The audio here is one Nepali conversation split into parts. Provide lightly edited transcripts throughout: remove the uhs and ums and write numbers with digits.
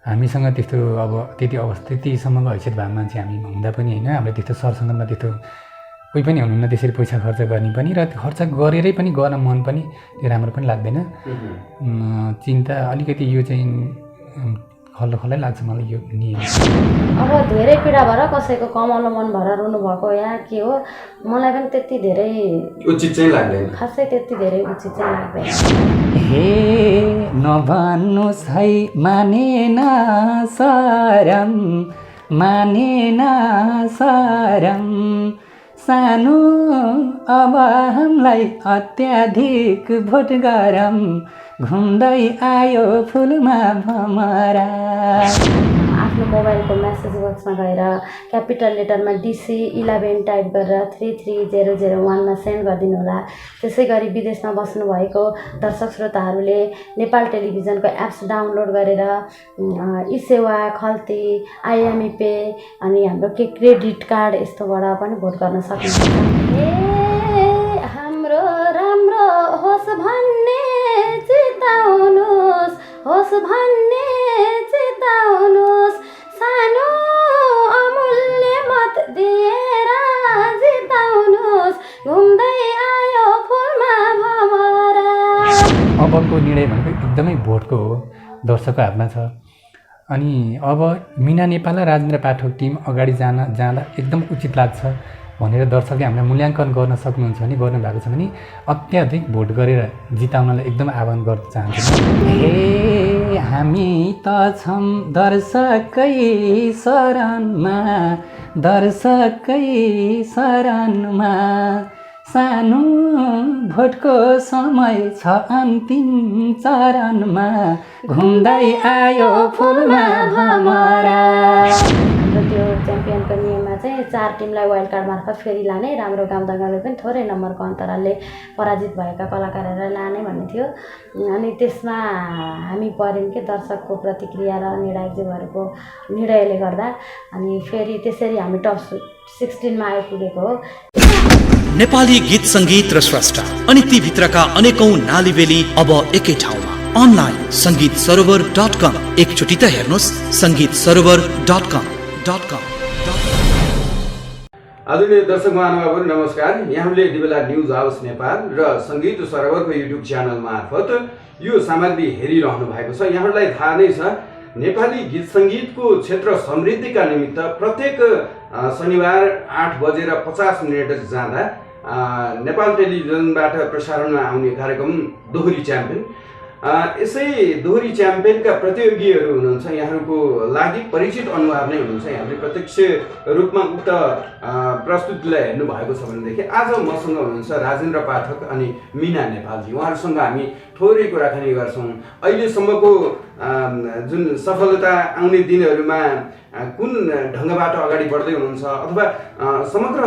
हामीसँग त्यस्तो अब त्यति अवस्था त्यतिसम्मको हैसियत भएको मान्छे हामी हुँदा पनि होइन, हाम्रो त्यस्तो सरसङ्गतमा त्यस्तो कोही पनि हुनुहुन्न त्यसरी पैसा खर्च गर्ने पनि, र खर्च गरेरै पनि गर्न मन पनि त्यो राम्रो पनि लाग्दैन। चिन्ता अलिकति यो चाहिँ खल्लो खल्लै लाग्छ मलाई यो नि। अब धेरै पीडा भएर कसैको कमाउनु मन भएर रुनु भएको या के हो, मलाई पनि त्यति धेरै उचित चाहिँ लाग्दैन, खासै त्यति धेरै उचित चाहिँ लाग्दैन। हे नभन्नुहोस् है मानेन सरम, मानेन सरम, सानो अब हामीलाई अत्याधिक भोट गरम, घुम्दै आयो फुलमा भमरा। आफ्नो मोबाइलको मेसेज बक्समा गएर क्यापिटल लेटरमा DC11 टाइप गरेर 33001मा सेन्ड गरिदिनु होला। त्यसै गरी विदेशमा बस्नुभएको दर्शक श्रोताहरूले नेपाल टेलिभिजनको एप्स डाउनलोड गरेर ई-सेवा, खल्ती, IME पे अनि हाम्रो के क्रेडिट कार्ड यस्तोबाट पनि भोट गर्न सक्नुहुन्छ। हाम्रो राम्रो होस् भन्ने चिताउनुहोस्, होस् भन्ने चिताउनुहोस्, सानो अमूल्य मत दिएर जिताउनुहोस्, घुम्दै आयो फुलमा भमरा। अबको निर्णय भनेको एकदमै भोटको हो, दर्शकको हातमा छ। अनि अब मिना नेपाल र राजेन्द्र पाठक टिम अगाडि जाँदा एकदम उचित लाग्छ भनेर दर्शकले हामीलाई मूल्याङ्कन गर्न सक्नुहुन्छ भने, गर्नुभएको छ भने अत्याधिक भोट गरेर जिताउनलाई एकदम आह्वान गर्न चाहन्छु। हे हामी त छौँ दर्शकै शरणमा, दर्शकै शरणमा, सानो भोटको समय छ अन्तिम चरणमा, घुम्दै आयो फुलमा भमरा। हाम्रो त्यो च्याम्पियनको नियममा चाहिँ 4 टिमलाई वाइल्ड कार्ड मार्फत फेरि लाने, राम्रो गाउँदा गाउँदै पनि थोरै नम्बरको अन्तरालले पराजित भएका कलाकारहरूलाई लाने भन्ने थियो। अनि त्यसमा हामी पऱ्यौँ कि दर्शकको प्रतिक्रिया र निर्णायकज्यूहरूको निर्णयले गर्दा, अनि फेरि त्यसरी हामी टप 16मा आइपुगेको हो। नेपाली गीत सङ्गीत र स्रष्टा अनि ती भित्रका अनेकौं नालीबेली अब एकै ठाउँमा। अनलाइन संगीतसरोवर.com, एकचोटि त हेर्नुहोस् संगीतसरोवर.com। आदरणीय दर्शक महानुभावहरू नमस्कार। यहाँले यति बेला न्युज हाउस नेपाल र सङ्गीत सरोवरको युट्युब च्यानल मार्फत यो सामग्री हेरिरहनु भएको छ। यहाँलाई थाहा नै छ, नेपाली गीत सङ्गीतको क्षेत्र समृद्धिका निमित्त प्रत्येक शनिबार 8:50 जाँदा नेपाल टेलिभिजनबाट प्रसारणमा आउने कार्यक्रम दोहोरी च्याम्पियन। यसै दोहोरी च्याम्पियनका प्रतियोगीहरू हुनुहुन्छ, यहाँहरूको लागि परिचित अनुहार नै हुनुहुन्छ। यहाँले प्रत्यक्ष रूपमा उक्त प्रस्तुतिलाई हेर्नु भएको छ भनेदेखि आज मसँग हुनुहुन्छ राजेन्द्र पाठक अनि मिना नेपालजी। उहाँहरूसँग हामी थोरै कुराकानी गर्छौँ। अहिलेसम्मको जुन सफलता आउने दिनहरूमा कुन ढङ्गबाट अगाडि बढ्दै हुनुहुन्छ, अथवा समग्र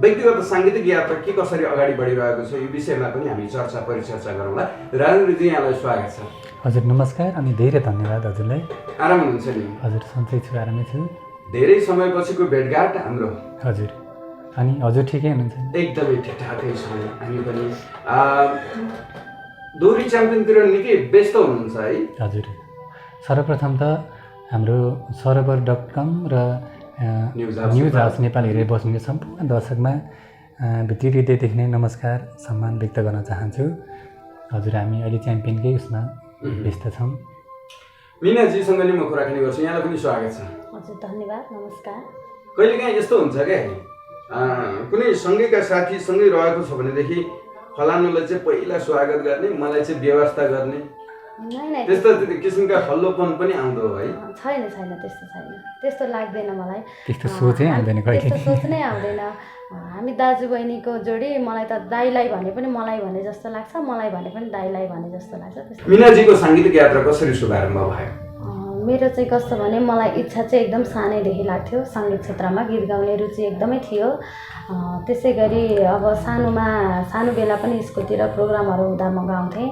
व्यक्तिगत साङ्गीतिक यात्रा के कसरी अगाडि बढिरहेको छ, यो विषयमा पनि हामी चर्चा परिचर्चा गरौँला। राजेन्द्रजी, यहाँलाई स्वागत छ। हजुर नमस्कार अनि धेरै धन्यवाद हजुरलाई। आराम हुनुहुन्छ नि? हजुर सन्चै छु, आरामै छु। धेरै समयपछिको भेटघाट हाम्रो। हजुर, अनि हजुर ठिकै हुनुहुन्छ? एकदमै ठिकठाकै छौँ हामी पनि। दोहोरी च्याम्पियनतिर निकै व्यस्त हुनुहुन्छ है? हजुर, सर्वप्रथम त हाम्रो सरोवर.com र न्युज हाउस नेपाल हेरेर बस्ने सम्पूर्ण दर्शकमा भित्री हृदयदेखि नै नमस्कार सम्मान व्यक्त गर्न चाहन्छु। हजुर, हामी अहिले च्याम्पियनकै उसमा व्यस्त छौँ। मिनाजीसँग नि म कुराकानी गर्छु। यहाँलाई पनि स्वागत छ। हजुर धन्यवाद, नमस्कार। कहिलेकाहीँ यस्तो हुन्छ क्या, कुनै सँगैका साथी सँगै रहेको छ भनेदेखि फलानुलाई चाहिँ पहिला स्वागत गर्ने, मलाई चाहिँ व्यवस्था गर्ने, त्यस्तो किसिमका हल्लोपन पनि आउँदो है? छैन छैन, त्यस्तो छैन, त्यस्तो लाग्दैन मलाई। त्यस्तो सोचै आउँदैन, त्यस्तो सोच नै आउँदैन। हामी दाजु बहिनीको जोडी, मलाई त दाइलाई भने पनि मलाई भने जस्तो लाग्छ, मलाई भने पनि दाइलाई भने जस्तो लाग्छ। मिनाजीको साङ्गीतिक यात्रा कसरी शुभारम्भ भयो? मेरो चाहिँ कस्तो भने, मलाई इच्छा चाहिँ एकदम सानैदेखि लाग्थ्यो सङ्गीत क्षेत्रमा, गीत गाउने रुचि एकदमै थियो। त्यसै गरी अब सानो बेला पनि स्कुलतिर प्रोग्रामहरू हुँदा म गाउँथेँ।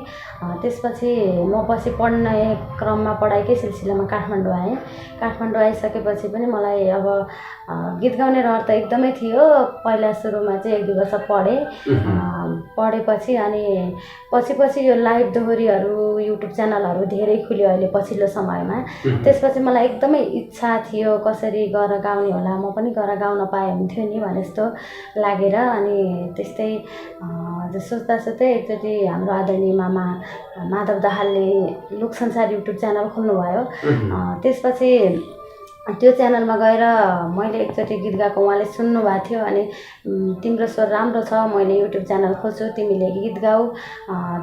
त्यसपछि म पछि पढ्ने क्रममा पढाइकै सिलसिलामा काठमाडौँ आएँ। काठमाडौँ आइसकेपछि पनि मलाई अब गीत गाउने रहर त एकदमै थियो। पहिला सुरुमा चाहिँ 1-2 वर्ष पढेँ, पढेपछि अनि पछि यो लाइभ दोहोरीहरू युट्युब च्यानलहरू धेरै खुल्यो अहिले पछिल्लो समयमा। त्यसपछि मलाई एकदमै इच्छा थियो कसरी गरेर गाउने होला, म पनि गरेर गाउन पाए हुन्थ्यो नि भने जस्तो लागेर। अनि त्यस्तै सोच्दा सोच्दै एकचोटि हाम्रो आदरणीय मामा माधव दाहालले लोकसंसार युट्युब च्यानल खोल्नुभयो। त्यसपछि त्यो च्यानलमा गएर मैले एकचोटि गीत गाएको उहाँले सुन्नुभएको थियो अनि तिम्रो स्वर राम्रो छ, मैले युट्युब च्यानल खोल्छु, तिमीले गीत गाऊ,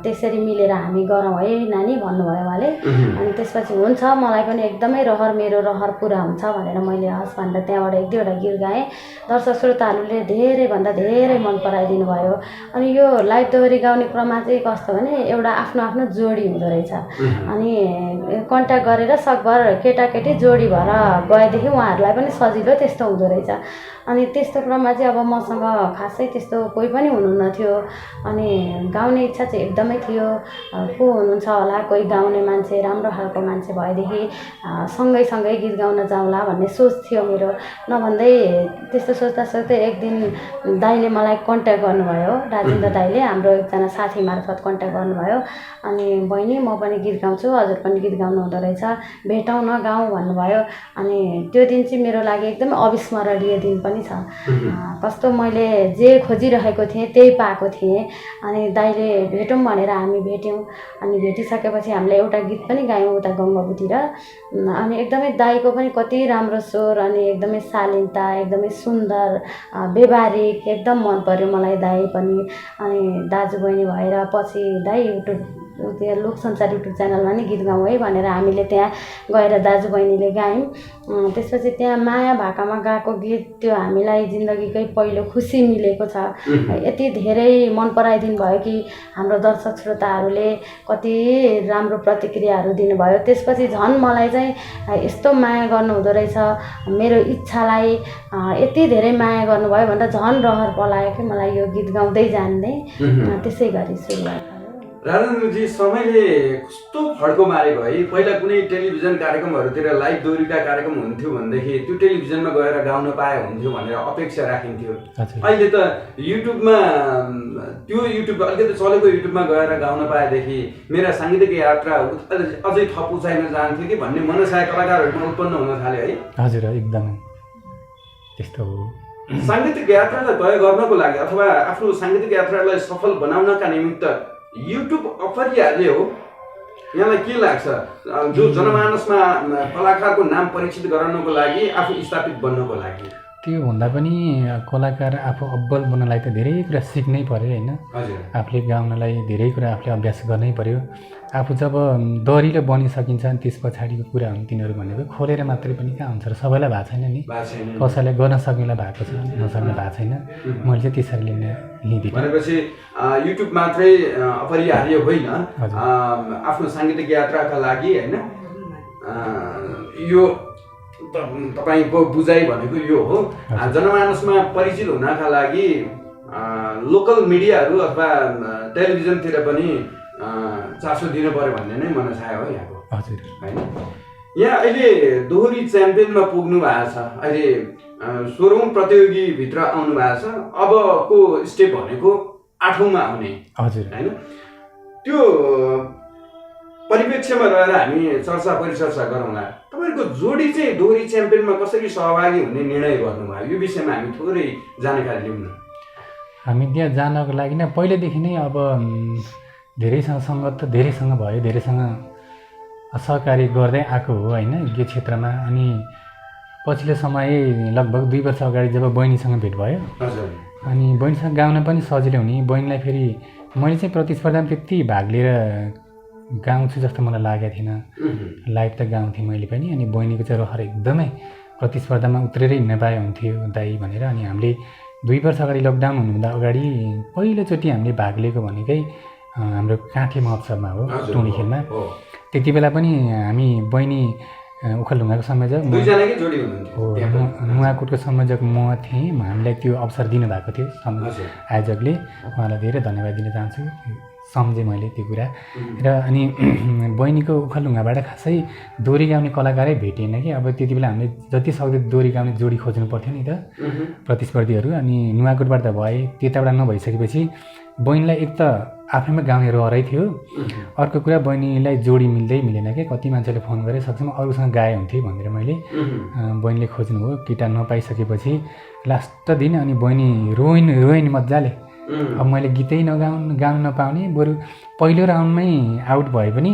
त्यसरी मिलेर हामी गरौँ है नानी भन्नुभयो उहाँले। अनि त्यसपछि हुन्छ, मलाई पनि एकदमै मेरो रहर पुरा हुन्छ भनेर मैले हस् भनेर त्यहाँबाट एक दुईवटा गीत गाएँ। दर्शक श्रोताहरूले धेरैभन्दा धेरै मन पराइदिनु भयो। अनि यो लाइभ दोहोरी गाउने क्रममा चाहिँ कस्तो भने एउटा आफ्नो जोडी हुँदो रहेछ। अनि कन्ट्याक्ट गरेर सकभर केटाकेटी जोडी भएर गएदेखि उहाँहरूलाई पनि सजिलो त्यस्तो हुँदो रहेछ। अनि त्यस्तो क्रममा चाहिँ अब मसँग खासै त्यस्तो कोही पनि हुनुहुन्न थियो। अनि गाउने इच्छा चाहिँ एकदमै थियो। को हुनुहुन्छ होला कोही गाउने मान्छे, राम्रो खालको मान्छे भएदेखि सँगै गीत गाउन जाउँला भन्ने सोच थियो मेरो। नभन्दै त्यस्तो सोच्दा एक दिन दाइले मलाई कन्ट्याक्ट गर्नुभयो, राजेन्द्र दाइले हाम्रो एकजना साथी मार्फत कन्ट्याक्ट गर्नुभयो। अनि बहिनी म पनि गीत गाउँछु, हजुर पनि गीत गाउनु हुँदो रहेछ, भेटौँ न गाउँ भन्नुभयो। अनि त्यो दिन चाहिँ मेरो लागि एकदमै अविस्मरणीय दिन पनि छ। कस्तो मैले जे खोजिरहेको थिएँ त्यही पाएको थिएँ। अनि दाइले भेटौँ भनेर हामी भेट्यौँ। अनि भेटिसकेपछि हामीले एउटा गीत पनि गायौँ उता गङ्गाबुतिर। अनि एकदमै दाइको पनि कति राम्रो स्वर अनि एकदमै शालीनता, एकदमै सुन्दर, व्यवहारिक एकदम मन पर्यो मलाई दाइ पनि। अनि दाजुबहिनी भएर पछि दाइ त्यो लोकसंसार युट्युब च्यानलमा नि गीत गाउँ है भनेर हामीले त्यहाँ गएर दाजुबहिनीले गायौँ। त्यसपछि त्यहाँ माया भाकामा गाएको गीत त्यो हामीलाई जिन्दगीकै पहिलो खुसी मिलेको छ। यति धेरै मन पराइदिनु भयो कि हाम्रो दर्शक श्रोताहरूले कति राम्रो प्रतिक्रियाहरू दिनुभयो। त्यसपछि झन् मलाई चाहिँ यस्तो माया गर्नुहुँदो रहेछ, मेरो इच्छालाई यति धेरै माया गर्नुभयो भनेर झन् रहर पलायो कि मलाई यो गीत गाउँदै जान्ने। त्यसै गरी सुरुवात राजेन्द्रजी समयले कस्तो फड्को मारेको है। पहिला कुनै टेलिभिजन कार्यक्रमहरूतिर लाइभ दोहोरीका कार्यक्रम हुन्थ्यो भनेदेखि त्यो टेलिभिजनमा गएर गाउन पाए हुन्थ्यो भनेर अपेक्षा राखिन्थ्यो। अहिले त युट्युबमा त्यो युट्युब अलिकति चलेको युट्युबमा गएर गाउन पाएदेखि मेरा साङ्गीतिक यात्रा अझै थप उचाइमा जान्थ्यो कि भन्ने मनसाय कलाकारहरूमा उत्पन्न हुन थाल्यो है। हजुर एकदमै त्यस्तो हो। साङ्गीतिक यात्रालाई तय गर्नको लागि अथवा आफ्नो साङ्गीतिक यात्रालाई सफल बनाउनका निमित्त युट्युब अपरिहार्य हो। यहाँलाई के लाग्छ जो जनमानसमा कलाकारको नाम परिचित गराउनको लागि, आफू स्थापित बन्नको लागि? त्यो भन्दा पनि कलाकार आफू अब्बल बन्नलाई त धेरै कुरा सिक्नै पर्यो होइन। आफूले गाउनलाई धेरै कुरा आफूले अभ्यास गर्नै पर्यो। आफू जब दरिलो बनिसकिन्छ त्यस पछाडिको कुरा हुन् तिनीहरू भनेको खोलेर मात्रै पनि कहाँ हुन्छ र सबैलाई भएको छैन नि। कसैलाई गर्न सक्नेलाई भएको छ, नसक्ने भएको छैन। मैले चाहिँ त्यसरी लिँदिनँ। भनेपछि युट्युब मात्रै अपरिहार्य होइन, आफ्नो साङ्गीतिक यात्राका लागि होइन। यो तपाईँको बुझाइ भनेको यो हो, जनमानसमा परिचित हुनका लागि लोकल मिडियाहरू अथवा टेलिभिजनतिर पनि चासो दिनु पर्यो भन्ने नै मनसाय हो यहाँको। हजुर होइन। यहाँ अहिले दोहोरी च्याम्पियनमा पुग्नु भएको छ, अहिले 16औं प्रतियोगीभित्र आउनु भएको छ। अबको स्टेप भनेको 8औँमा आउने। हजुर होइन। त्यो परिप्रेक्ष्यमा रहेर हामी चर्चा परिचर्चा गरौँला। तपाईँहरूको जोडी चाहिँ दोहोरी च्याम्पियनमा कसरी सहभागी हुने निर्णय गर्नुभयो, यो विषयमा हामी थोरै जानकारी लिउँ न। हामी त्यहाँ जानको लागि नै पहिलेदेखि नै अब धेरैसँग सङ्गत त धेरैसँग भयो, धेरैसँग सहकारी गर्दै आएको हो होइन यो क्षेत्रमा। अनि पछिल्लो समय लगभग 2 वर्ष अगाडि जब बहिनीसँग भेट भयो, अनि बहिनीसँग गाउन पनि सजिलो हुने। बहिनीलाई फेरि मैले चाहिँ प्रतिस्पर्धामा त्यति भाग लिएर गाउँछु जस्तो मलाई लागेको थिएन। लाइभ त गाउँथेँ मैले पनि। अनि बहिनीको चाहिँ रहर एकदमै प्रतिस्पर्धामा उत्रेरै हिँड्न पाए हुन्थ्यो दाइ भनेर। अनि हामीले 2 वर्ष अगाडि लकडाउन हुनुभन्दा अगाडि पहिलोचोटि हामीले भाग लिएको भनेकै हाम्रो काँठे महोत्सवमा हो, टोली खेलमा। त्यति बेला पनि हामी बहिनी उखलढुङ्गाको संयोजक हो, नुवाकोटको संयोजक म थिएँ। हामीलाई त्यो अवसर दिनुभएको थियो आयोजकले, उहाँलाई धेरै धन्यवाद दिन चाहन्छु। सम्झेँ मैले त्यो कुरा। र अनि बहिनीको उखलढुङ्गाबाट खासै दोहोरी गाउने कलाकारै भेटिएन कि। अब त्यति बेला हामीले जति सक्दो दोहोरी गाउने जोडी खोज्नु पर्थ्यो नि त प्रतिस्पर्धीहरू। अनि नुवाकोटबाट त भए, त्यताबाट नभइसकेपछि बहिनीलाई एक त आफैमा गाउने रहरै थियो, अर्को कुरा बहिनीलाई जोडी मिलेन कि कति मान्छेले फोन गरे सक्छौँ अरूसँग गाए हुन्थे भनेर मैले बहिनीले खोज्नुभयो, गिटार नपाइसकेपछि लास्ट दिन अनि बहिनी रोइन् मजाले। अब मैले गीतै गाउन नपाउने, बरु पहिलो राउन्डमै आउट भए पनि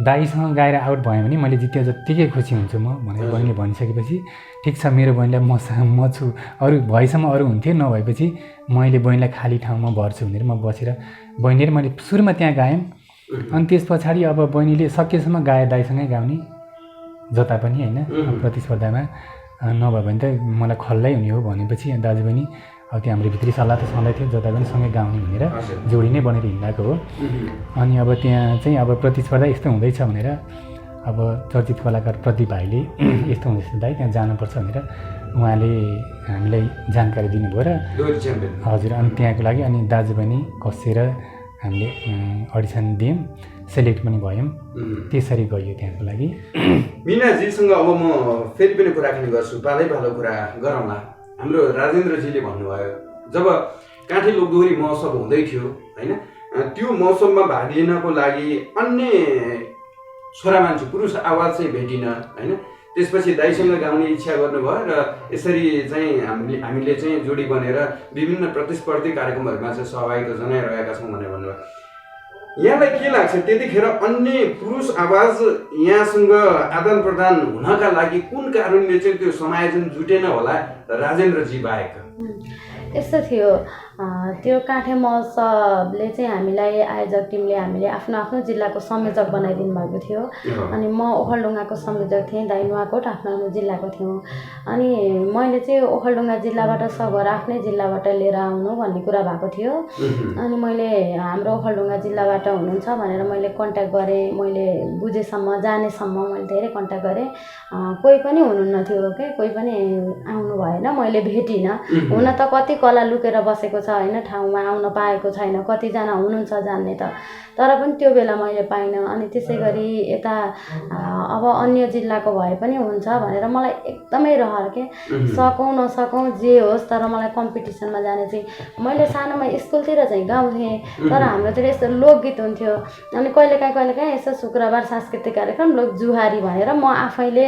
दाईसँग गाएर आउट भयो भने मैले जिते जत्तिकै खुसी हुन्छु म भनेर बहिनीले भनिसकेपछि ठिक छ मेरो बहिनीलाई म छु, अरू भएसम्म अरू हुन्थ्यो, नभएपछि मैले बहिनीलाई खाली ठाउँमा भर्छु भनेर म बसेर बहिनी र मैले सुरुमा त्यहाँ गायौँ। अनि त्यस पछाडि अब बहिनीले सकेसम्म गाए दाईसँगै गाउने जता पनि होइन प्रतिस्पर्धामा, नभए भने त मलाई खल्लै हुने हो भनेपछि दाजु बहिनी अब त्यो हाम्रो भित्री सल्लाह त सधैँ थियो जता पनि सँगै गाउने भनेर जोडी नै बनेर हिँडेको हो। अनि अब त्यहाँ चाहिँ अब प्रतिस्पर्धा यस्तो हुँदैछ भनेर अब चर्चित कलाकार प्रदीप भाइले यस्तो हुँदैछ दाइ त्यहाँ जानुपर्छ भनेर उहाँले हामीलाई जानकारी दिनुभयो र हजुर अनि त्यहाँको लागि अनि दाजु बहिनी कसेर हामीले अडिसन दियौँ, सेलेक्ट पनि भयौँ, त्यसरी गयो त्यहाँको लागि। मिनाजीसँग अब म फेरि पनि कुराकानी गर्छु, पालै कुरा गरौँला। हाम्रो राजेन्द्रजीले भन्नुभयो जब काँठे लोकदोहोरी महोत्सव हुँदै थियो होइन, त्यो महोत्सवमा भाग लिनको लागि अन्य छोरा मान्छे पुरुष आवाज चाहिँ भेटिन होइन, त्यसपछि दाइसँग गाउने इच्छा गर्नुभयो र यसरी चाहिँ हामीले चाहिँ जोडी बनेर विभिन्न प्रतिस्पर्धी कार्यक्रमहरूमा चाहिँ सहभागिता जनाइरहेका छौँ भनेर भन्नुभयो। यहाँलाई के लाग्छ त्यतिखेर अन्य पुरुष आवाज यहाँसँग आदान प्रदान हुनका लागि कुन कारणले चाहिँ त्यो समायोजन जुटेन होला राजेन्द्रजी बाहेक? यस्तो थियो, त्यो काँठे महोत्सवले चाहिँ हामीलाई आयोजक टिमले हामीले आफ्नो जिल्लाको संयोजक बनाइदिनु भएको थियो। अनि म ओखलढुङ्गाको संयोजक थिएँ, दाइ नुवाकोट आफ्नो जिल्लाको थियौँ। अनि मैले चाहिँ ओखलढुङ्गा जिल्लाबाट सगुवार आफ्नै जिल्लाबाट लिएर आउनु भन्ने कुरा भएको थियो। अनि मैले हाम्रो ओखलढुङ्गा जिल्लाबाट हुनुहुन्छ भनेर मैले कन्ट्याक्ट गरेँ, मैले बुझेसम्म जानेसम्म मैले धेरै कन्ट्याक्ट गरेँ, कोही पनि हुनुहुन्न थियो के, कोही पनि आउनु भएन, मैले भेटिनँ। हुन त कति कला लुकेर बसेको छ होइन, ठाउँमा आउन पाएको छैन, कतिजना हुनुहुन्छ जान्ने त, तर पनि त्यो बेला मैले पाइनँ। अनि त्यसै गरी यता अब अन्य जिल्लाको भए पनि हुन्छ भनेर मलाई एकदमै रहर के, सकौँ नसकौँ जे होस् तर मलाई कम्पिटिसनमा जाने चाहिँ, मैले सानोमा स्कुलतिर चाहिँ गाउँथेँ तर हाम्रोतिर यस्तो लोकगीत हुन्थ्यो। अनि कहिलेकाहीँ यस्तो शुक्रबार सांस्कृतिक कार्यक्रम लोक जुहारी भनेर म आफैले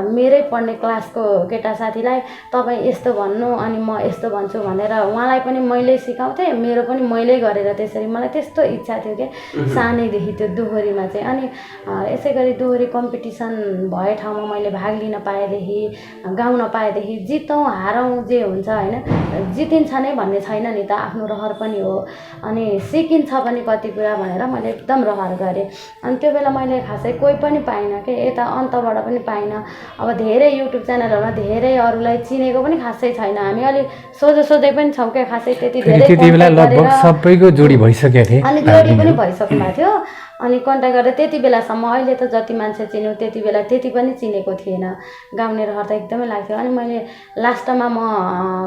मेरै पढ्ने क्लासको केटा साथीलाई तपाईँ यस्तो भन्नु अनि म यस्तो भन्छु भनेर उहाँलाई पनि मैले सिकाउँथेँ, मेरो पनि मैले गरेर त्यसरी मलाई त्यस्तो इच्छा थियो कि सानैदेखि त्यो दोहोरीमा चाहिँ। अनि यसै गरी दोहोरी कम्पिटिसन भए ठाउँमा मैले भाग लिन पाएदेखि, गाउन पाएदेखि, जितौँ हारौँ जे हुन्छ होइन, जितिन्छ नै भन्ने छैन नि त, आफ्नो रहर पनि हो। अनि सिकिन्छ पनि कति कुरा भनेर मैले एकदम रहर गरेँ। अनि त्यो बेला मैले खासै कोही पनि पाइनँ कि, यता अन्तबाट पनि पाइनँ। अब धेरै युट्युब च्यानलहरूमा धेरै अरूलाई चिनेको पनि खासै छैन, हामी अलिक सोझै पनि छौँ क्या, खासै त्यति धेरै लगभग सबैको जोडी भइसकेको थियो, अनि जोडी पनि भइसक्नु भएको थियो। अनि कन्ट्याक्ट गरेर त्यति बेलासम्म, अहिले त जति मान्छे चिन्यो त्यति बेला त्यति पनि चिनेको थिएन, गाउने रहर त एकदमै लाग्थ्यो। अनि मैले लास्टमा म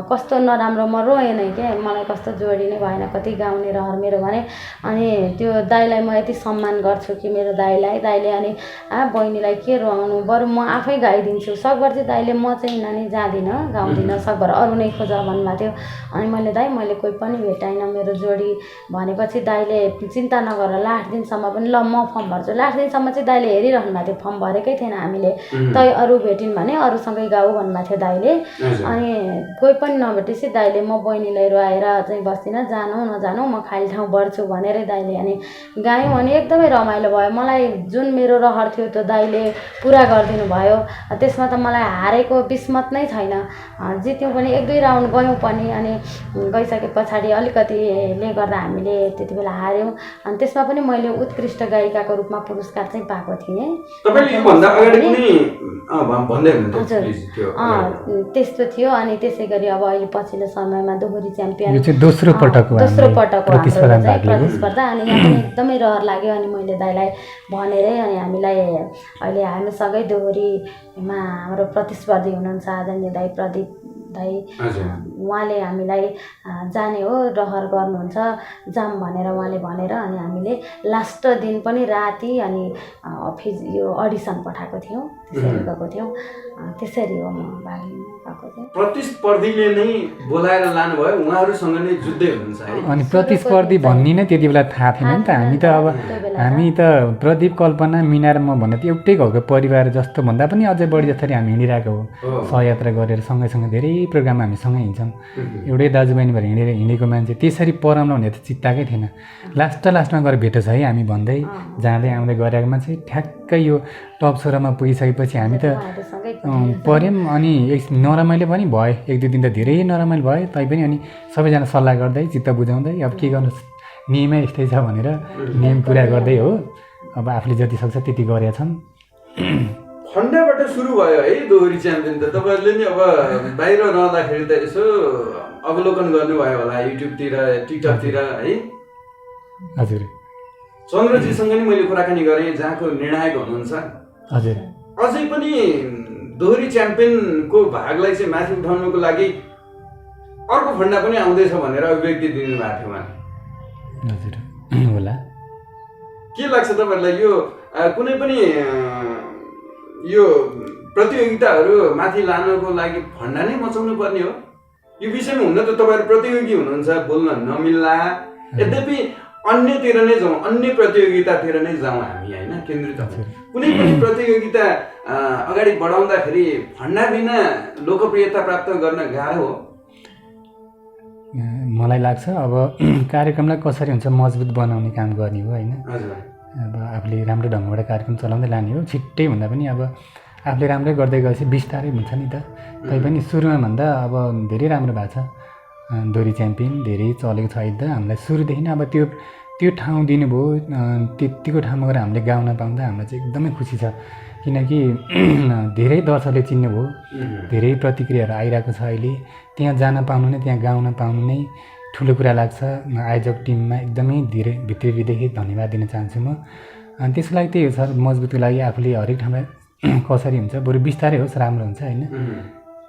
कस्तो नराम्रो म रोएँ नै क्या, मलाई कस्तो जोडी नै भएन, कति गाउने रहर मेरो भने। अनि त्यो दाइलाई म यति सम्मान गर्छु कि मेरो दाइले अनि बहिनीलाई के रोआउनु, बरु म आफै गाइदिन्छु, सकभर चाहिँ दाइले म चाहिँ नानी जाँदिनँ गाउँदिनँ, सकभर अरू नै खोज भन्नुभएको थियो। अनि मैले दाइ मैले कोही पनि भेटाइनँ मेरो जोडी भनेपछि दाइले चिन्ता नगर लास्ट दिनसम्म पनि ल म फर्म भर्छु। लास्ट दिनसम्म चाहिँ दाइले हेरिरहनु भएको थियो, फर्म भरेकै थिएन हामीले, तै अरू भेटिन् भने अरूसँगै गाऊ भन्नुभएको थियो दाइले। अनि कोही पनि नभेटेपछि दाइले म बहिनीलाई रुवाएर चाहिँ बस्दिनँ, जानु नजानु म खाली ठाउँ बढ्छु भनेरै दाइले अनि गायौँ। अनि एकदमै रमाइलो भयो, मलाई जुन मेरो रहर थियो त्यो दाइले पुरा गरिदिनु भयो। त्यसमा त मलाई हारेको बिस्मत नै छैन, जित्यौँ पनि, 1-2 राउन्ड गयौँ पनि। अनि गइसके पछाडि अलिकतिले गर्दा हामीले त्यति बेला हार्यौँ। अनि त्यसमा पनि मैले उत्कृष्ट गायिकाको रूपमा पुरस्कार चाहिँ पाएको थिएँ। त्यस्तो थियो। अनि त्यसै गरी अब अहिले पछिल्लो समयमा दोहोरी च्याम्पियन दोस्रो पटक प्रतिस्पर्धा। अनि यहाँ पनि एकदमै रहर लाग्यो। अनि मैले दाइलाई भनेरै अनि हामीलाई अहिले हामीसँगै दोहोरीमा हाम्रो प्रतिस्पर्धी हुनुहुन्छ आदरणीय दाइ प्रदीप दाइ, उहाँले हामीलाई जाने हो रहर गर्नुहुन्छ जाम भनेर उहाँले भनेर अनि हामीले लास्ट दिन पनि राति अनि यो अडिसन पठाएको थियौँ। त्यसरी गएको थियौँ। त्यसरी हो म भाग लिन गएको थिएँ। प्रतिस्पर्धीले नै बोलाएर लानुभयो, उहाँहरूसँग नै जुत्दै हुनुहुन्छ है। अनि प्रतिस्पर्धी भन्ने नै त्यति बेला थाहा थिएन नि त। हामी त प्रदीप, कल्पना, मिना र म भन्दा त एउटै घरको परिवार जस्तो भन्दा पनि अझै बढी जसरी हामी हिँडिरहेको हो। सहयात्रा गरेर सँगैसँगै धेरै प्रोग्राम हामी सँगै हिँड्छौँ। एउटै दाजुबहिनी भएर हिँडेको मान्छे त्यसरी पराउन भन्ने त चित्ताकै थिएन। लास्टमा गएर भेटो छ है हामी भन्दै जाँदै आउँदै गरेकोमा चाहिँ ठ्याक्कै यो टप सोह्रमा पुगिसकेपछि हामी त पऱ्यौँ। अनि नरमाइलो पनि भयो, 1-2 दिन त धेरै नरमाइलो भयो। तैपनि अनि सबैजना सल्लाह गर्दै चित्त बुझाउँदै अब के गर्नु, नियमै यस्तै छ भनेर नियम पुरा गर्दै हो अब आफूले जति सक्छ त्यति गरेका छन्। फन्डाबाट सुरु भयो है दोहोरी च्याम्पियन त। तपाईँहरूले नि अब बाहिर रहँदाखेरि त यसो अवलोकन गर्नुभयो होला युट्युबतिर, टिकटकतिर है। हजुर, चन्द्रजीसँग नि मैले कुराकानी गरेँ, जहाँको निर्णायक हुनुहुन्छ। हजुर, अझै पनि दोहोरी च्याम्पियनको भागलाई चाहिँ माथि उठाउनको लागि अर्को फन्डा पनि आउँदैछ भनेर अभिव्यक्ति दिनुभएको थियो उहाँले। हजुर होला। के लाग्छ तपाईँहरूलाई यो कुनै पनि यो प्रतियोगिताहरू माथि लानको लागि फन्डा नै मचाउनु पर्ने हो? यो विषयमा हुन त तपाईँहरू प्रतियोगी हुनुहुन्छ, बोल्न नमिल्ला। यद्यपि अन्यतिर नै जाउँ, अन्य प्रतियोगितातिर नै जाउँ हामी होइन, केन्द्रित कुनै पनि प्रतियोगिता अगाडि बढाउँदाखेरि फन्डा बिना लोकप्रियता प्राप्त गर्न गाह्रो हो। मलाई लाग्छ अब कार्यक्रमलाई कसरी हुन्छ मजबुत बनाउने काम गर्ने हो होइन। अब आफूले राम्रो ढङ्गबाट कार्यक्रम चलाउँदै लाने हो। छिट्टै भन्दा पनि अब आफूले राम्रै गर्दै गएपछि बिस्तारै हुन्छ नि त। तैपनि सुरुमा भन्दा अब धेरै राम्रो भएको छ। दोहोरी च्याम्पियन धेरै चलेको छ अहिले त। हामीलाई सुरुदेखि नै अब त्यो ठाउँ दिनुभयो, त्यत्तिको ठाउँमा गएर हामीले गाउन पाउँदा हामीलाई चाहिँ एकदमै खुसी छ। किनकि धेरै दर्शकले चिन्नुभयो, धेरै प्रतिक्रियाहरू आइरहेको छ अहिले। त्यहाँ जान पाउनु नै, त्यहाँ गाउन पाउनु नै ठुलो कुरा लाग्छ। आयोजक टिममा एकदमै धेरै भित्रैदेखि धन्यवाद दिन चाहन्छु म। अनि त्यसको लागि त्यही हो सर, मजबुतको लागि आफूले हरेक ठाउँमा कसरी हुन्छ, बरु बिस्तारै होस्, राम्रो हुन्छ होइन।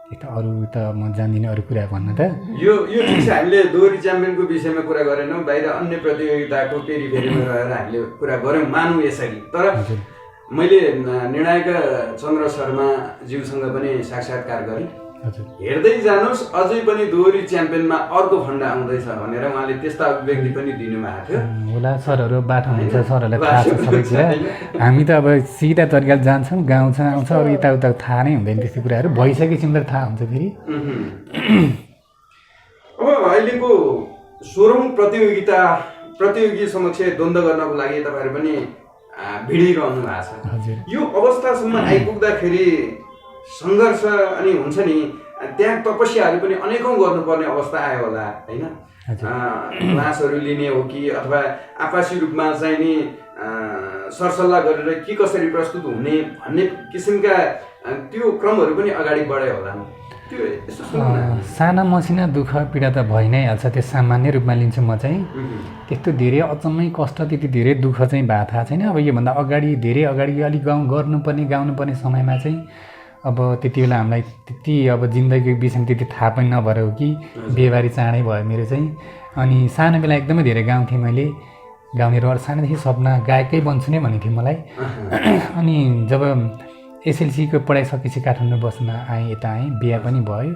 त अरू त म जान्दिनँ अरू कुरा भन्न त। यो ठिक छ, हामीले दोहोरी च्याम्पियनको विषयमा कुरा गरेनौँ, बाहिर अन्य प्रतियोगिताको पेरिफेरीमा रहेर हामीले कुरा गऱ्यौँ, मानौँ यसरी। तर मैले निर्णायक चन्द्र शर्मा ज्यूसँग पनि साक्षात्कार गरेँ। हेर्दै जानुहोस्, अझै पनि दोहोरी च्याम्पियनमा अर्को फन्डा आउँदैछ भनेर उहाँले त्यस्ता अभिव्यक्ति पनि दिनुभएको थियो। होला सरहरू बाटो हुन्छ, सरहरूलाई थाहा छ सबै कुरा। हामी त अब सिधा तरिकाले जान्छौँ, गाउँछ, आउँछ, अरू यताउता थाहा नै हुँदैन। त्यस्तो कुराहरू भइसकेपछि मात्रै थाहा हुन्छ फेरि। अब अहिलेको 16औं प्रतियोगी समक्ष द्वन्द्व गर्नको लागि तपाईँहरू पनि भिडिरहनु भएको छ। यो अवस्थासम्म आइपुग्दाखेरि सङ्घर्ष अनि हुन्छ नि, त्यहाँ तपस्याहरू पनि अनेकौँ गर्नुपर्ने अवस्था आयो होला होइन। क्लासहरू लिने हो कि अथवा आपासी रूपमा चाहिँ नि सरसल्लाह गरेर के कसरी प्रस्तुत हुने भन्ने किसिमका त्यो क्रमहरू पनि अगाडि बढ्यो होला। साना मसिना दुःख पीडा त भइ नै हाल्छ, त्यो सामान्य रूपमा लिन्छु म चाहिँ। त्यस्तो धेरै अचम्मै कष्ट, त्यति धेरै दुःख चाहिँ भएको थाहा छैन। अब योभन्दा अगाडि धेरै अगाडि अलिक गर्नुपर्ने गाउनुपर्ने समयमा चाहिँ अब त्यति बेला हामीलाई त्यति अब जिन्दगीको विषयमा त्यति थाहा पनि नभएर हो कि बिहेबारी चाँडै भयो मेरो चाहिँ। अनि सानो बेला एकदमै धेरै गाउँथेँ मैले, गाउने रहर सानोदेखि सपना गायकै बन्छु नै भनेको थियो मलाई। अनि जब एसएलसीको पढाइ सकेपछि काठमाडौँ बस्न आएँ, यता आएँ, बिहा पनि भयो।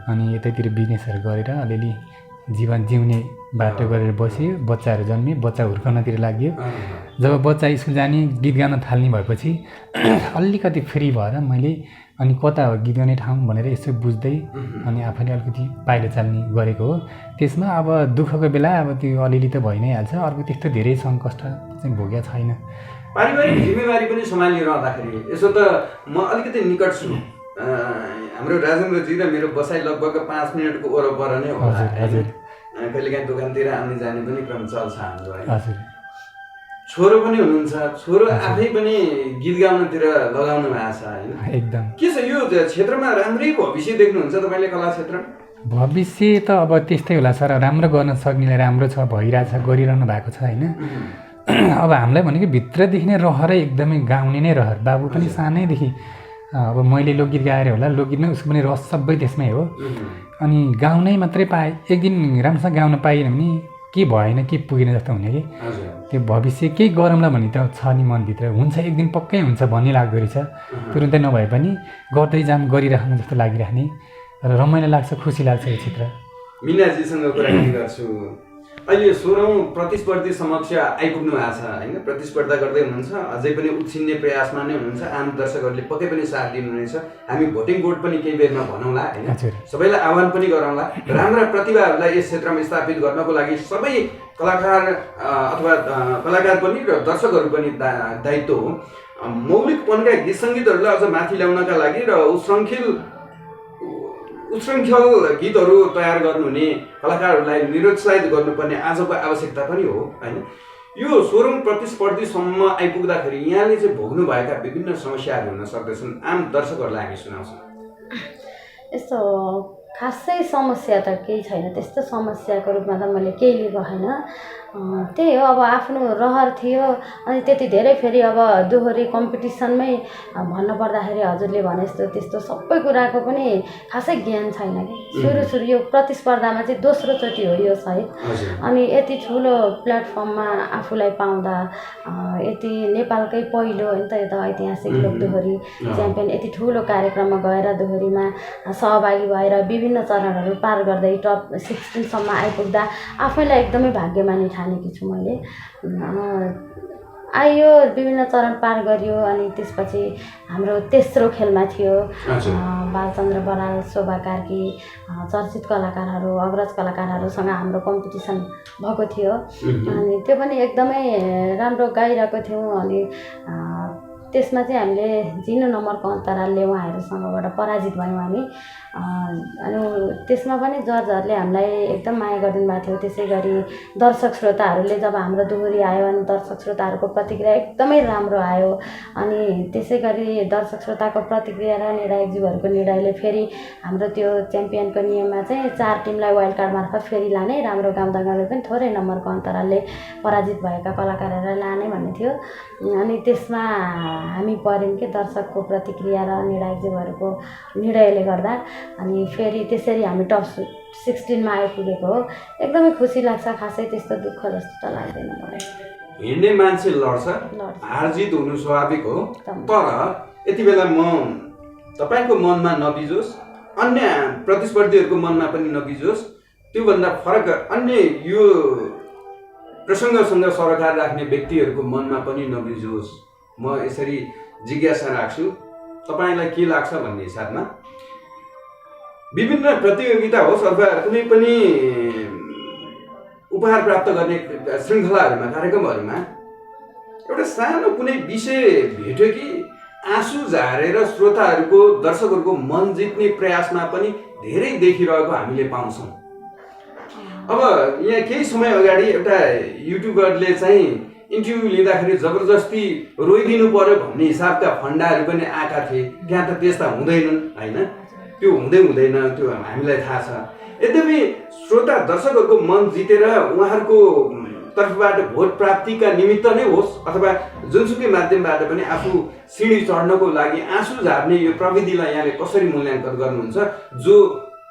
अनि यतैतिर बिजनेसहरू गरेर अलिअलि जीवन जिउने बाटो गरेर बसेँ। बच्चाहरू जन्मे, बच्चा हुर्काउनतिर लाग्यो। जब बच्चा स्कुल जाने, गीत गाउन थाल्ने भएपछि अलिकति फ्री भएर मैले अनि कता हो गीत गाउने ठाउँ भनेर यसो बुझ्दै अनि आफैले अलिकति पाइलो चाल्ने गरेको हो। त्यसमा अब दुःखको बेला अब त्यो अलिअलि त भइ नै हाल्छ। अर्को त्यस्तो धेरै सङ्कष्ट चाहिँ भोगेको छैन। पारिवारिक जिम्मेवारी पनि सम्हालिरहँदाखेरि यसो त म अलिकति निकट छु। हाम्रो राजेन्द्रजी र मेरो बसाइ लगभग 5 मिनटको वरपर नै हो। कहिलेकाहीँ दोकानतिर आउने जाने पनि क्रम चल्छ हाम्रो। छोरो पनि हुनुहुन्छ, छोरो आफै पनि गीत गाउनतिर लगाउनु भएको छ होइन। एकदम के छ यो क्षेत्रमा राम्रै भविष्य देख्नुहुन्छ तपाईँले कला क्षेत्रमा? भविष्य त अब त्यस्तै होला सर, राम्रो गर्न सक्नेलाई राम्रो छ, भइरहेछ, गरिरहनु भएको छ होइन। अब हामीलाई भनेको भित्रदेखि नै रहरै एकदमै गाउने नै रहर। बाबु पनि सानैदेखि अब मैले लोकगीत गाएर होला, लोकगीत नै उसको पनि रस सबै त्यसमै हो। अनि गाउनै मात्रै पाएँ, एक दिन राम्रोसँग गाउन पाइएन भने के भएन के पुगेन जस्तो हुने कि हजुर त्यो भविष्य केही गरौँला भन्ने त छ नि मनभित्र हुन्छ एक दिन पक्कै हुन्छ भन्ने लाग्दो रहेछ तुरुन्तै नभए पनि गर्दै जाम गरिराख्नु जस्तो लागिराख्ने र रमाइलो लाग्छ खुसी लाग्छ यो चित्र मिनाजीसँग कुराकानी गर्छु अहिले 16औं प्रतिस्पर्धी समक्ष आइपुग्नु भएको छ होइन प्रतिस्पर्धा गर्दै हुनुहुन्छ अझै पनि उछिन्ने प्रयासमा नै हुनुहुन्छ आम दर्शकहरूले पक्कै पनि साथ दिनुहुनेछ हामी भोटिङ बोर्ड पनि केही बेरमा भनौँला होइन सबैलाई आह्वान पनि गरौँला राम्रा प्रतिभाहरूलाई यस क्षेत्रमा स्थापित गर्नको लागि सबै कलाकार अथवा कलाकार पनि र दर्शकहरू पनि दायित्व हो मौलिकपनका गीत सङ्गीतहरूलाई अझ माथि ल्याउनका लागि र उच्छृङ्खल गीतहरू तयार गर्नुहुने कलाकारहरूलाई निरुत्साहित गर्नुपर्ने आजको आवश्यकता पनि हो होइन यो 16औं प्रतिस्पर्धीसम्म आइपुग्दाखेरि यहाँले चाहिँ भोग्नुभएका विभिन्न समस्याहरू हुन सक्दछन् आम दर्शकहरूलाई हामी सुनाउँछौँ यस्तो खासै समस्या त केही छैन त्यस्तो समस्याको रूपमा त मैले केही लिएको होइन त्यही हो अब आफ्नो रहर थियो अनि त्यति धेरै फेरि अब दोहोरी कम्पिटिसनमै भन्नुपर्दाखेरि हजुरले भने जस्तो त्यस्तो सबै कुराको पनि खासै ज्ञान छैन कि सुरु यो प्रतिस्पर्धामा चाहिँ दोस्रोचोटि हो यो सायद अनि यति ठुलो प्लेटफर्ममा आफूलाई पाउँदा यति नेपालकै पहिलो होइन त यो त ऐतिहासिक लोक दोहोरी च्याम्पियन यति ठुलो कार्यक्रममा गएर दोहोरीमा सहभागी भएर विभिन्न चरणहरू पार गर्दै टप 16 सम्म आइपुग्दा आफैलाई एकदमै भाग्यमानी ठानेकी छु मैले आयो विभिन्न चरण पार गरियो अनि त्यसपछि हाम्रो तेस्रो खेलमा थियो बालचन्द्र बराल शोभा कार्की चर्चित कलाकारहरू अग्रज कलाकारहरूसँग हाम्रो कम्पिटिसन भएको थियो अनि त्यो पनि एकदमै राम्रो गाइरहेको थियौँ अनि त्यसमा चाहिँ हामीले 0 नम्बरको अन्तरालले उहाँहरूसँगबाट पराजित भयौँ हामी अनि त्यसमा पनि जजहरूले हामीलाई एकदम माया गरिदिनु भएको थियो त्यसै गरी दर्शक श्रोताहरूले जब हाम्रो दोहोरी आयो अनि दर्शक श्रोताहरूको प्रतिक्रिया एकदमै राम्रो आयो अनि त्यसै गरी दर्शक श्रोताको प्रतिक्रिया र निर्णायकज्यूहरूको निर्णयले फेरि हाम्रो त्यो च्याम्पियनको नियममा चाहिँ 4 टिमलाई वाइल्ड कार्ड मार्फत फेरि लाने राम्रो गाउँदा गाउँदै पनि थोरै नम्बरको अन्तरालले पराजित भएका कलाकारहरूलाई लाने भन्ने थियो अनि त्यसमा हामी पऱ्यौँ कि दर्शकको प्रतिक्रिया र निर्णायकज्यूहरूको निर्णयले गर्दा अनि फेरि त्यसरी हामी टप 16 मा आइपुगेको हो एकदमै खुसी लाग्छ खासै त्यस्तो दुःख जस्तो त लाग्दैन मलाई हिँड्ने मान्छे लड्छ हारजित हुनु स्वाभाविक हो तर यति बेला म तपाईको मनमा नबिजोस् अन्य प्रतिस्पर्धीहरूको मनमा पनि नबिजोस् त्योभन्दा फरक अन्य यो प्रसङ्गसँग सरोकार राख्ने व्यक्तिहरूको मनमा पनि नबिजोस् म यसरी जिज्ञासा राख्छु तपाईलाई के लाग्छ भन्ने हिसाबमा विभिन्न प्रतियोगिता होस् अथवा कुनै पनि उपहार प्राप्त गर्ने श्रृङ्खलाहरूमा कार्यक्रमहरूमा एउटा सानो कुनै विषय भेट्यो कि आँसु झारेर श्रोताहरूको दर्शकहरूको मन जित्ने प्रयासमा पनि धेरै देखिरहेको हामीले पाउँछौँ अब यहाँ केही समय अगाडि एउटा युट्युबरले चाहिँ इन्टरभ्यू लिँदाखेरि जबरजस्ती रोइदिनु पर्यो भन्ने हिसाबका फन्डाहरू पनि आएका थिए त्यहाँ त त्यस्ता हुँदैनन् होइन त्यो हुँदैन त्यो हामीलाई थाहा छ यद्यपि श्रोता दर्शकहरूको मन जितेर उहाँहरूको तर्फबाट भोट प्राप्तिका निमित्त नै होस् अथवा जुनसुकै माध्यमबाट पनि आफू सिँढी चढ्नको लागि आँसु झार्ने यो प्रविधिलाई यहाँले कसरी मूल्याङ्कन गर्नुहुन्छ जो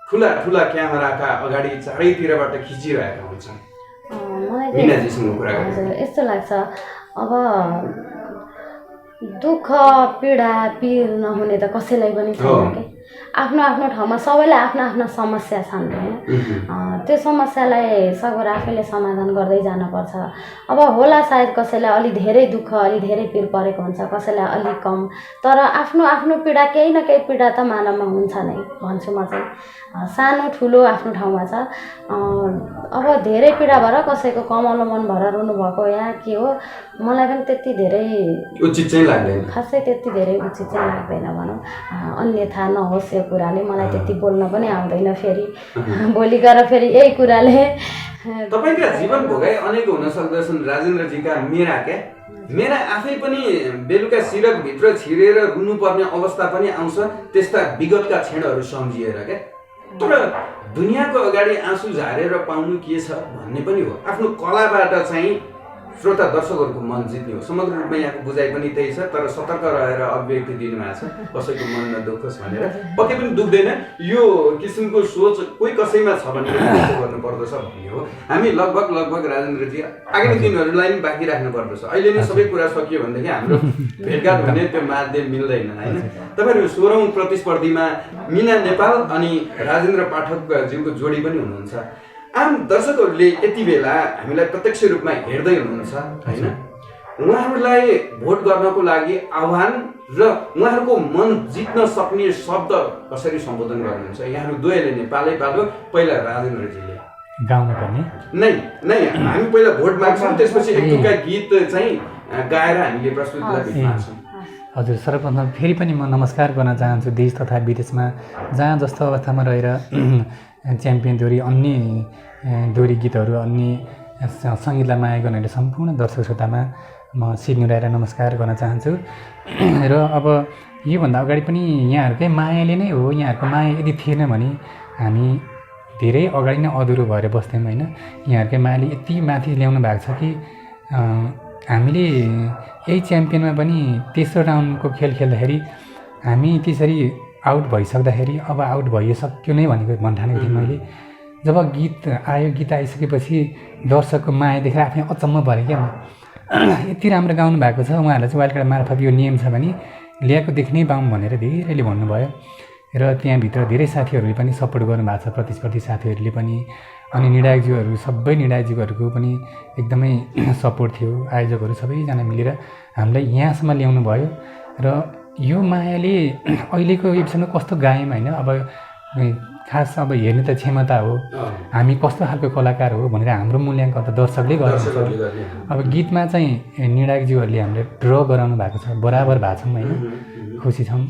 ठुला ठुला क्यामेराका अगाडि चारैतिरबाट खिचिरहेका हुन्छन् मिनाजीसँग कुरा गर्नु यस्तो लाग्छ अब दुःख पीडा पिर नहुने त कसैलाई पनि छैन के आफ्नो आफ्नो ठाउँमा सबैलाई आफ्ना आफ्ना समस्या छन् होइन त्यो समस्यालाई सगोर आफैले समाधान गर्दै जानुपर्छ अब होला सायद कसैलाई अलि धेरै दुःख अलि धेरै पिर परेको हुन्छ कसैलाई अलि कम तर आफ्नो आफ्नो पीडा केही न केही पीडा त मानवमा हुन्छ नै भन्छु म चाहिँ सानो ठुलो आफ्नो ठाउँमा छ अब धेरै पीडा भएर कसैको कमलो मन भएर रुनु भएको या के हो मलाई पनि त्यति धेरै उचित चाहिँ लाग्दैन खासै त्यति धेरै उचित चाहिँ लाग्दैन भनौँ अन्यथा नहोस् यो कुराले मलाई त्यति बोल्न पनि आउँदैन फेरि भोलि गएर फेरि यही कुराले तपाईका जीवन भोगाइ अनेक हुन सक्दछन् राजेन्द्रजीका मेरा आफै पनि बेलुका सिरकभित्र छिरेर रुनुपर्ने अवस्था पनि आउँछ त्यस्ता विगतका क्षणहरू सम्झिएर क्या तर दुनियाँको अगाडि आँसु झारेर पाउनु के छ भन्ने पनि हो आफ्नो कलाबाट चाहिँ श्रोता दर्शकहरूको मन जित्ने हो। समग्र रूपमा यहाँको बुझाइ पनि त्यही छ, तर सतर्क रहेर अभिव्यक्ति दिनुभएको छ कसैको मन नदुखोस् भनेर। पक्कै पनि दुख्दैन, यो किसिमको सोच कोही कसैमा छ भने गर्नुपर्दछ भन्ने हो। हामी लगभग राजेन्द्रजी आगामी दिनहरूलाई पनि बाँकी राख्नुपर्दछ। अहिले नै सबै कुरा सकियो भनेदेखि हाम्रो भेटघाट हुने त्यो माध्यम मिल्दैन होइन। तपाईँहरू 16औं प्रतिस्पर्धीमा मिना नेपाल अनि राजेन्द्र पाठकज्यूको जोडी पनि हुनुहुन्छ। आम दर्शकहरूले यति बेला हामीलाई प्रत्यक्ष रूपमा हेर्दै हुनुहुन्छ होइन, उहाँहरूलाई भोट गर्नको लागि आह्वान र उहाँहरूको मन जित्न सक्ने शब्द कसरी सम्बोधन गर्नुहुन्छ? यहाँहरू दुवैले नेपालै पालो, पहिला राजेन्द्रजीले गाउनु पर्ने नै हामी पहिला भोट माग्छौँ, त्यसपछि एक दुईवटा गीत चाहिँ गाएर हामीले प्रस्तुतिलाई भेट्छौँ। हजुर, सर्वप्रथम फेरि पनि म नमस्कार गर्न चाहन्छु। देश तथा विदेशमा जहाँ जस्तो अवस्थामा रहेर च्याम्पियन दोहोरी, अन्य दोहोरी गीतहरू, अन्य सङ्गीतलाई माया गर्ने सम्पूर्ण दर्शक श्रोतामा म शिर निहुराएर नमस्कार गर्न चाहन्छु। र अब योभन्दा अगाडि पनि यहाँहरूकै मायाले नै हो, यहाँहरूको माया यदि थिएन भने हामी धेरै अगाडि नै अधुरो भएर बस्थ्यौँ होइन। यहाँहरूकै मायाले यति माथि ल्याउनु भएको छ कि हामीले यही च्याम्पियनमा पनि तेस्रो राउन्डको खेल खेल्दाखेरि हामी त्यसरी आउट भइसक्दाखेरि अब आउट भइसक्यो नै भनेको भन्ठानेको थिएँ मैले। जब गीत आयो, गीत आइसकेपछि दर्शकको माया देखेर आफै अचम्म परेँ क्या। यति राम्रो गाउनु भएको छ, उहाँहरूलाई चाहिँ वाइल्ड कार्ड मार्फत यो नियम छ भने ल्याएको देख्नै पाऊँ भनेर धेरैले भन्नुभयो। र त्यहाँभित्र धेरै साथीहरूले पनि सपोर्ट गर्नुभएको छ, प्रतिस्पर्धी साथीहरूले पनि। अनि निर्णायकज्यूहरू, सबै निर्णायकज्यूहरूको पनि एकदमै सपोर्ट थियो। आयोजकहरू सबैजना मिलेर हामीलाई यहाँसम्म ल्याउनु भयो। र यो मायाले अहिलेको एपिसोडमा कस्तो गायौँ होइन, अब खास अब हेर्ने त क्षमता हो, हामी कस्तो खालको कलाकार हो भनेर हाम्रो मूल्याङ्कन त दर्शकले गर्नुहुन्छ। अब गीतमा चाहिँ निर्णायकज्यूहरूले हामीले ड्र गराउनु भएको छ, बराबर भएको छौँ होइन, खुसी छौँ।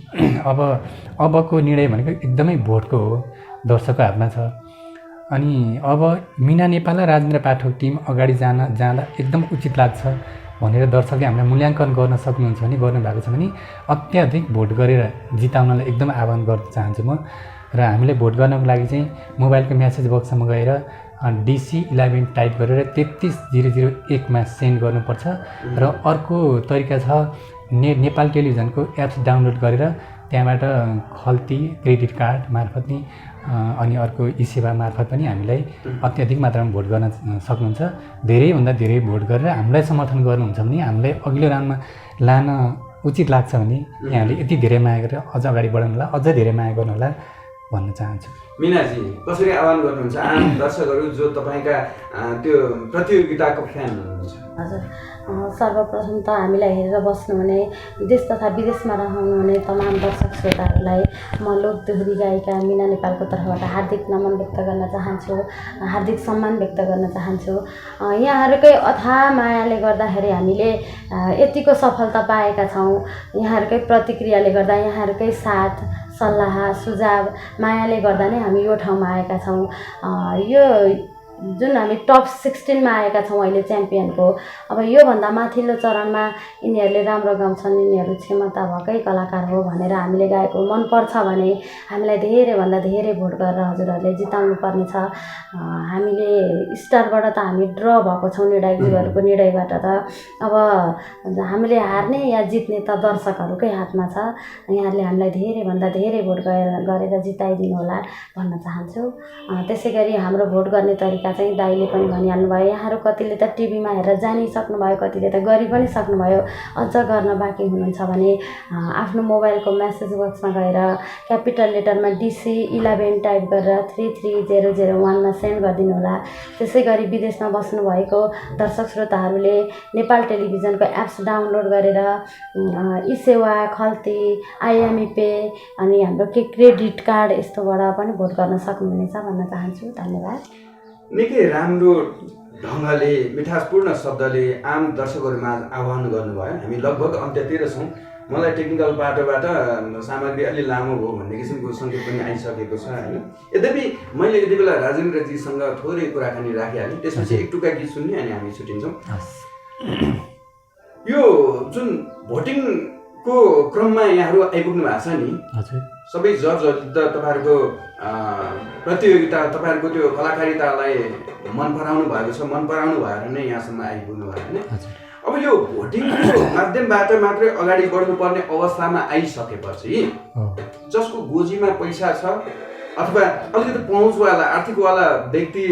अबको निर्णय भनेको एकदमै भोटको हो, दर्शकको हातमा छ। अनि अब मिना नेपाल र राजेन्द्र पाठक टिम अगाडि जाँदा एकदम उचित लाग्छ भनेर दर्शकले हामीलाई मूल्याङ्कन गर्न सक्नुहुन्छ भने, गर्नुभएको छ भने अत्याधिक भोट गरेर जिताउनलाई एकदम आह्वान गर्न चाहन्छु म। र हामीले भोट गर्नको लागि चाहिँ मोबाइलको म्यासेज बक्समा गएर DC11 टाइप गरेर 33001मा सेन्ड गर्नुपर्छ। र अर्को तरिका छ नेपाल टेलिभिजनको एप्स डाउनलोड गरेर त्यहाँबाट खल्ती क्रेडिट कार्ड मार्फत नि अनि अर्को ई-सेवा मार्फत पनि हामीलाई अत्याधिक मात्रामा भोट गर्न सक्नुहुन्छ। धेरैभन्दा धेरै भोट गरेर हामीलाई समर्थन गर्नुहुन्छ भने हामीलाई अघिल्लो राउन्डमा लान उचित लाग्छ भने यहाँले यति धेरै माया गरेर अझ अगाडि बढाउनु होला, अझ धेरै माया गर्नु होला भन्न चाहन्छु। मिनाजी कसरी आह्वान गर्नुहुन्छ आम दर्शकहरू जो तपाईँका त्यो प्रतियोगिताको फ्यान हुनुहुन्छ? हजुर, सर्वप्रथम त हामीलाई हेरेर बस्नुहुने देश तथा विदेशमा रहनुहुने तमाम दर्शक श्रोताहरूलाई म लोक दोहोरी गायिका मिना नेपालको तर्फबाट हार्दिक नमन व्यक्त गर्न चाहन्छु, हार्दिक सम्मान व्यक्त गर्न चाहन्छु। यहाँहरूकै अथाह मायाले गर्दाखेरि हामीले यतिको सफलता पाएका छौँ। यहाँहरूकै प्रतिक्रियाले गर्दा, यहाँहरूकै साथ सल्लाह सुझाव मायाले गर्दा नै हामी यो ठाउँमा आएका छौँ। यो जुन हामी टप 16मा आएका छौँ अहिले च्याम्पियनको। अब योभन्दा माथिल्लो चरणमा यिनीहरूले राम्रो गाउँछन्, यिनीहरू क्षमता भएकै कलाकार हो भनेर हामीले गाएको मनपर्छ भने हामीलाई धेरैभन्दा धेरै भोट गरेर हजुरहरूले जिताउनु पर्ने छ। हामीले स्टारबाट त हामी ड्र भएको छौँ निर्णायकज्यूहरूको निर्णयबाट त। अब हामीले हार्ने या जित्ने त दर्शकहरूकै हातमा छ। यहाँहरूले हामीलाई धेरैभन्दा धेरै भोट गरेर जिताइदिनु होला भन्न चाहन्छु। त्यसै गरी हाम्रो भोट गर्ने तरिका चाहिँ दाइले पनि भनिहाल्नुभयो। यहाँहरू कतिले त टिभीमा हेरेर जानिसक्नुभयो, कतिले त गरि पनि सक्नुभयो। अझ गर्न बाँकी हुनुहुन्छ भने आफ्नो मोबाइलको म्यासेज बक्समा गएर क्यापिटल लेटरमा DC11 टाइप गरेर 33001मा सेन्ड गरिदिनु होला। त्यसै गरी विदेशमा बस्नुभएको दर्शक श्रोताहरूले नेपाल टेलिभिजनको एप्स डाउनलोड गरेर ई-सेवा, खल्ती, IME पे अनि हाम्रो क्रेडिट कार्ड यस्तोबाट पनि भोट गर्न सक्नुहुनेछ भन्न चाहन्छु। धन्यवाद। निकै राम्रो ढङ्गले मिठासपूर्ण शब्दले आम दर्शकहरूमा आह्वान गर्नुभयो। हामी लगभग अन्त्यतिर छौँ। मलाई टेक्निकल बाटोबाट सामग्री अलि लामो भयो भन्ने किसिमको सङ्केत पनि आइसकेको छ होइन। यद्यपि मैले यति बेला राजेन्द्रजीसँग थोरै कुराकानी राखिहालेँ, त्यसपछि एक टुक्का गीत सुन्ने अनि हामी छुट्टिन्छौँ। यो जुन भोटिङको क्रममा यहाँहरू आइपुग्नु भएको छ नि, सबै जजहरूले त तपाईँहरूको प्रतियोगिता तपाईँहरूको त्यो कलाकारितालाई मन पराउनु भएको छ, मन पराउनु भएर नै यहाँसम्म आइपुग्नु भयो होइन। अब यो भोटिङको माध्यमबाट मात्रै अगाडि बढ्नुपर्ने अवस्थामा आइसकेपछि जसको गोजीमा पैसा छ अथवा अलिकति पहुँचवाला आर्थिकवाला व्यक्ति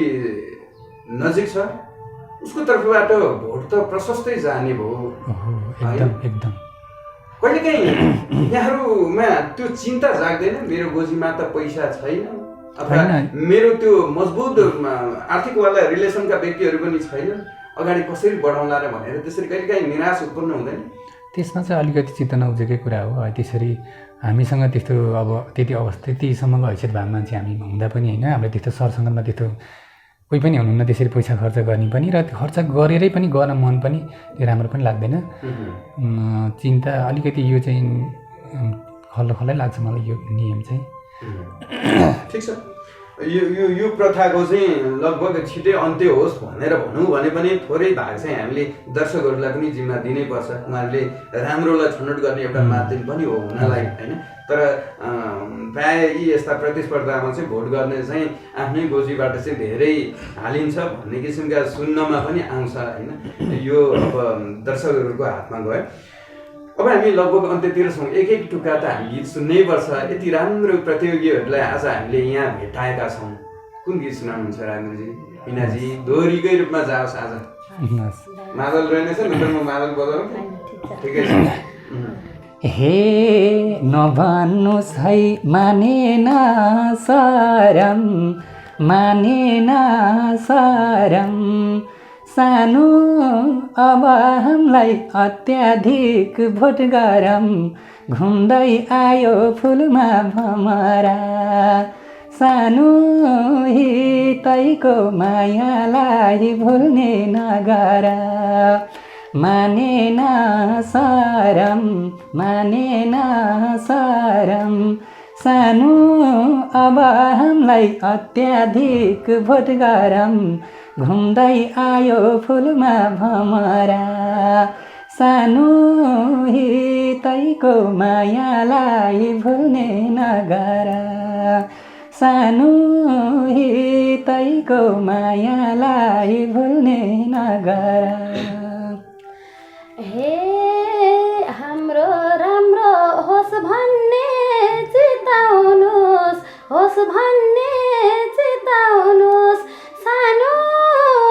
नजिक छ उसको तर्फबाट भोट त प्रशस्तै जाने भयो। एकदम कहिलेकाहीँ यहाँहरूमा त्यो चिन्ता जाग्दैन मेरो गोजीमा त पैसा छैन अथवा मेरो त्यो मजबुत आर्थिकवाला रिलेसनका व्यक्तिहरू पनि छैन, अगाडि कसरी बढाउँला र भनेर त्यसरी कहिलेकाहीँ निराश उत्पन्न हुँदैन? त्यसमा चाहिँ अलिकति चित्त नबुझेकै कुरा हो है। त्यसरी हामीसँग त्यस्तो अब त्यतिसम्मको हैसियत भएको मान्छे हामी हुँदा पनि होइन, हाम्रो त्यस्तो सरसङ्गतमा त्यस्तो कोही पनि हुनुहुन्न त्यसरी पैसा खर्च गर्ने पनि, र खर्च गरेरै पनि गर्न मन पनि त्यो राम्रो पनि लाग्दैन। चिन्ता अलिकति यो चाहिँ खल्लै लाग्छ मलाई यो नियम चाहिँ। ठिक छ, यो प्रथाको चाहिँ लगभग छिटै अन्त्य होस् भनेर भनौँ भने पनि थोरै भाग चाहिँ हामीले दर्शकहरूलाई पनि जिम्मा दिनैपर्छ। उहाँहरूले राम्रोलाई छनौट गर्ने एउटा माध्यम पनि हो हुनलाई होइन। तर प्रायः यी यस्ता प्रतिस्पर्धामा चाहिँ भोट गर्ने चाहिँ आफ्नै गोजीबाट चाहिँ धेरै हालिन्छ भन्ने किसिमका सुन्नमा पनि आउँछ होइन। यो अब दर्शकहरूको हातमा गयो। अब हामी लगभग अन्त्यतिर छौँ, एक टुक्का त हामी गीत सुन्नै पर्छ। यति राम्रो प्रतियोगीहरूलाई आज हामीले यहाँ भेटाएका छौँ। कुन गीत सुनाउनुहुन्छ राजेन्द्रजी? हिनाजी दोहोरीकै रूपमा जाओस् आज। मादल रहेनछ न त, म मादल बजाउँ? ठिकै छ। हे नभन्नुहोस् है मानेन सरम, मानेन सरम, सानो अब हामीलाई अत्याधिक भोट गरम, घुम्दै आयो फुलमा भमरा, सानो हितैको मायालाई भुल्ने नगर, मानेन सरम, मानेन सरम, सानो अब हामीलाई अत्याधिक भोट गरम, घुम्दै आयो फुलमा भमरा, सानो हितैको मायालाई भुल्ने नगर, सानो हितैको मायालाई भुल्ने नगर। हे हाम्रो राम्रो होस् भन्ने चिताउनुहोस्, होस् भन्ने चिताउनुहोस्, सानो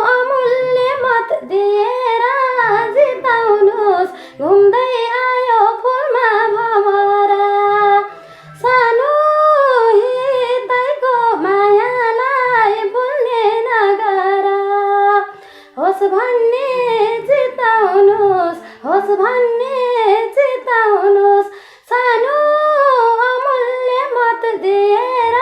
अमूल्य मत दिएर जिताउनुहोस्, घुम्दै आयो फुलमा भमरा, सानो हितैको मायालाई भुल्ने नगर, होस् भन्ने जिताउनुहोस्, होस् भन्ने जिताउनुहोस्, सानो अमूल्य मत दिएर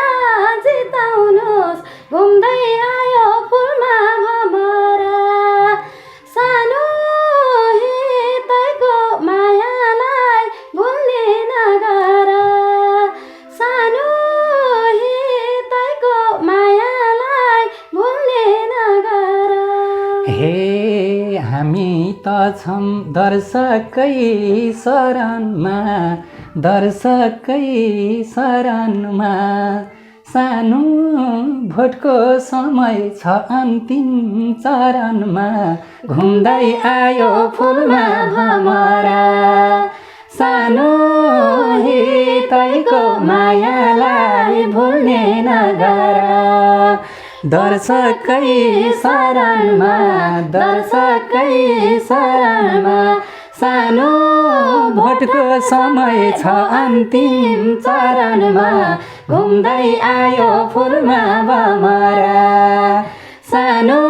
जिताउनुहोस्, घुम्दै आयो फुलमा भमरा, सानो हितैको मायालाई भुल्ने नगर, सानो हितैको मायालाई भुल्ने नगर। हे हामी त छौँ दर्शकै शरणमा, दर्शकै शरणमा, सानो भोटको समय छ अन्तिम चरणमा, घुम्दै आयो फुलमा भमरा, सानो हितैको मायालाई भुल्ने नगर, दर्शकै शरणमा, दर्शकै शरणमा, सानो भोटको समय छ अन्तिम चरणमा, घुम्दै आयो फुलमा भमरा, सानो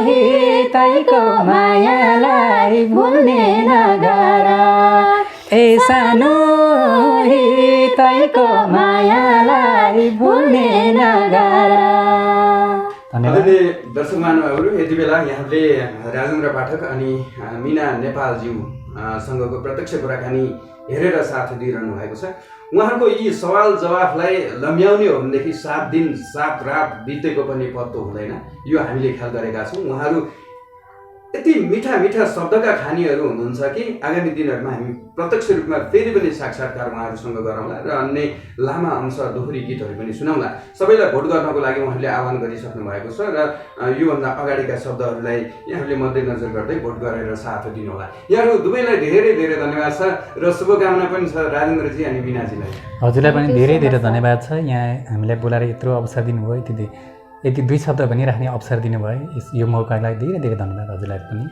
हितैको मायालाई भुल्ने नगर, ए सानो हितैको मायालाई भुल्ने नगर। आदरणीय दर्शक महानुभावहरू, यति बेला यहाँले राजेन्द्र पाठक अनि मिना नेपालज्यूसँगको प्रत्यक्ष कुराकानी हेरेर साथ दिइरहनु भएको छ। उहाँहरूको यी सवाल जवाफलाई लम्ब्याउने हो भनेदेखि 7 दिन 7 रात बितेको पनि पत्तो हुँदैन, यो हामीले ख्याल गरेका छौँ। उहाँहरू यति मिठा मिठा शब्दका खानीहरू हुनुहुन्छ कि आगामी दिनहरूमा हामी प्रत्यक्ष रूपमा फेरि पनि साक्षात्कार उहाँहरूसँग गरौँला र अन्य लामा अंश दोहोरी गीतहरू पनि सुनाउँला। सबैलाई भोट गर्नको लागि उहाँहरूले आह्वान गरिसक्नु भएको छ र योभन्दा अगाडिका शब्दहरूलाई यहाँहरूले मध्यनजर गर्दै भोट गरेर साथ दिनुहोला। यहाँहरू दुवैलाई धेरै धेरै धन्यवाद छ र शुभकामना पनि छ राजेन्द्रजी अनि मिनाजीलाई। हजुरलाई पनि धेरै धेरै धन्यवाद छ, यहाँ हामीलाई बोलाएर यत्रो अवसर दिनुभयो, यति 2 शब्द पनि राख्ने अवसर दिनुभयो, यो मौकालाई धेरै धेरै धन्यवाद हजुरलाई पनि।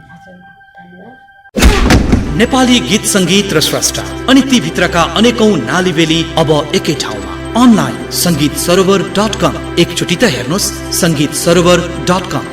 नेपाली गीत संगीत र स्रष्टा अनि ती भित्रका अनेकौं नालीबेली अब एकै ठाउँमा। अनलाइन संगीतसरोवर.com, एकचोटि त हेर्नुहोस् संगीतसरोवर.com।